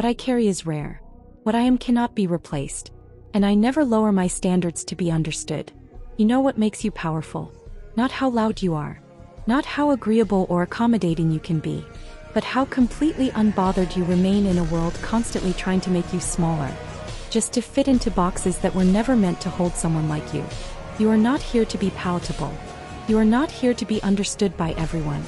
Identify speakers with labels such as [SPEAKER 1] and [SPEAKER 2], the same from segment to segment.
[SPEAKER 1] What I carry is rare. What I am cannot be replaced. And I never lower my standards to be understood. You know what makes you powerful? Not how loud you are. Not how agreeable or accommodating you can be. But how completely unbothered you remain in a world constantly trying to make you smaller. Just to fit into boxes that were never meant to hold someone like you. You are not here to be palatable. You are not here to be understood by everyone.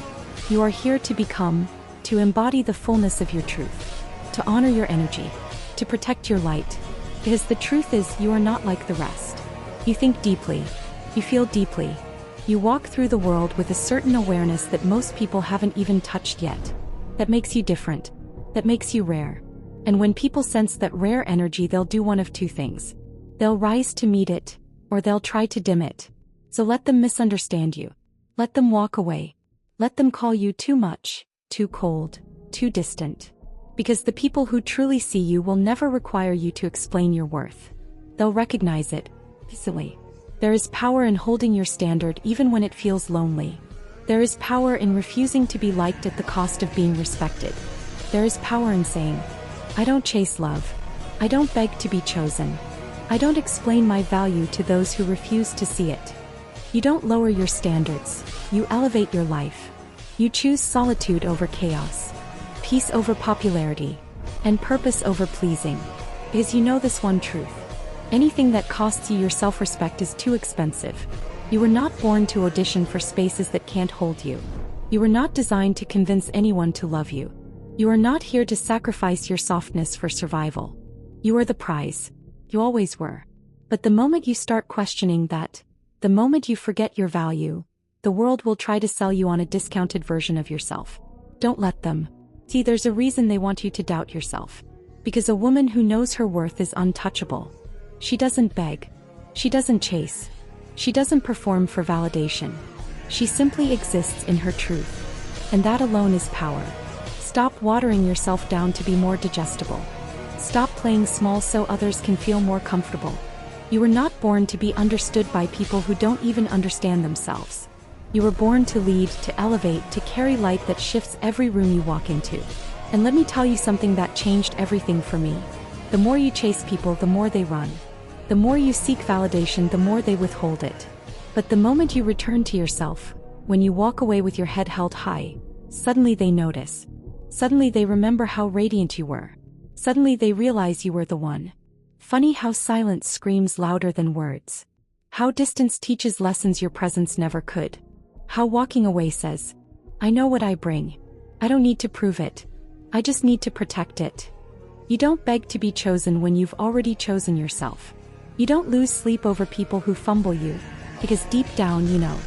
[SPEAKER 1] You are here to become, to embody the fullness of your truth. To honor your energy. To protect your light. Because the truth is, you are not like the rest. You think deeply. You feel deeply. You walk through the world with a certain awareness that most people haven't even touched yet. That makes you different. That makes you rare. And when people sense that rare energy, they'll do one of two things. They'll rise to meet it, or they'll try to dim it. So let them misunderstand you. Let them walk away. Let them call you too much, too cold, too distant. Because the people who truly see you will never require you to explain your worth. They'll recognize it, easily. There is power in holding your standard even when it feels lonely. There is power in refusing to be liked at the cost of being respected. There is power in saying, I don't chase love. I don't beg to be chosen. I don't explain my value to those who refuse to see it. You don't lower your standards. You elevate your life. You choose solitude over chaos, peace over popularity, and purpose over pleasing. Because you know this one truth. Anything that costs you your self-respect is too expensive. You were not born to audition for spaces that can't hold you. You were not designed to convince anyone to love you. You are not here to sacrifice your softness for survival. You are the prize. You always were. But the moment you start questioning that, the moment you forget your value, the world will try to sell you on a discounted version of yourself. Don't let them. See, there's a reason they want you to doubt yourself. Because a woman who knows her worth is untouchable. She doesn't beg. She doesn't chase. She doesn't perform for validation. She simply exists in her truth. And that alone is power. Stop watering yourself down to be more digestible. Stop playing small so others can feel more comfortable. You were not born to be understood by people who don't even understand themselves. You were born to lead, to elevate, to carry light that shifts every room you walk into. And let me tell you something that changed everything for me. The more you chase people, the more they run. The more you seek validation, the more they withhold it. But the moment you return to yourself, when you walk away with your head held high, suddenly they notice. Suddenly they remember how radiant you were. Suddenly they realize you were the one. Funny how silence screams louder than words. How distance teaches lessons your presence never could. How walking away says, I know what I bring. I don't need to prove it. I just need to protect it. You don't beg to be chosen when you've already chosen yourself. You don't lose sleep over people who fumble you, because deep down you know,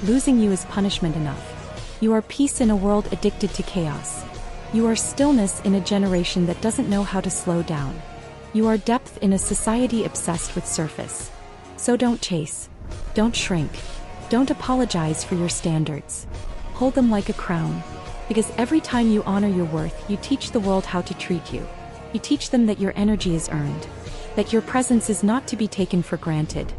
[SPEAKER 1] losing you is punishment enough. You are peace in a world addicted to chaos. You are stillness in a generation that doesn't know how to slow down. You are depth in a society obsessed with surface. So don't chase. Don't shrink. Don't apologize for your standards. Hold them like a crown. Because every time you honor your worth, you teach the world how to treat you. You teach them that your energy is earned. That your presence is not to be taken for granted.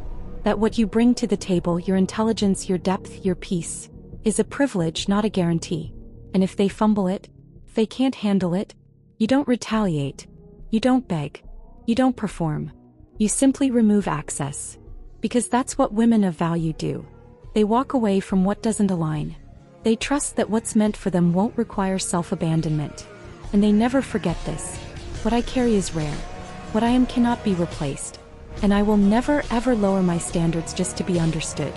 [SPEAKER 1] That what you bring to the table, your intelligence, your depth, your peace, is a privilege, not a guarantee. And if they fumble it, if they can't handle it, you don't retaliate. You don't beg. You don't perform. You simply remove access. Because that's what women of value do. They walk away from what doesn't align. They trust that what's meant for them won't require self-abandonment. And they never forget this. What I carry is rare. What I am cannot be replaced. And I will never ever lower my standards just to be understood.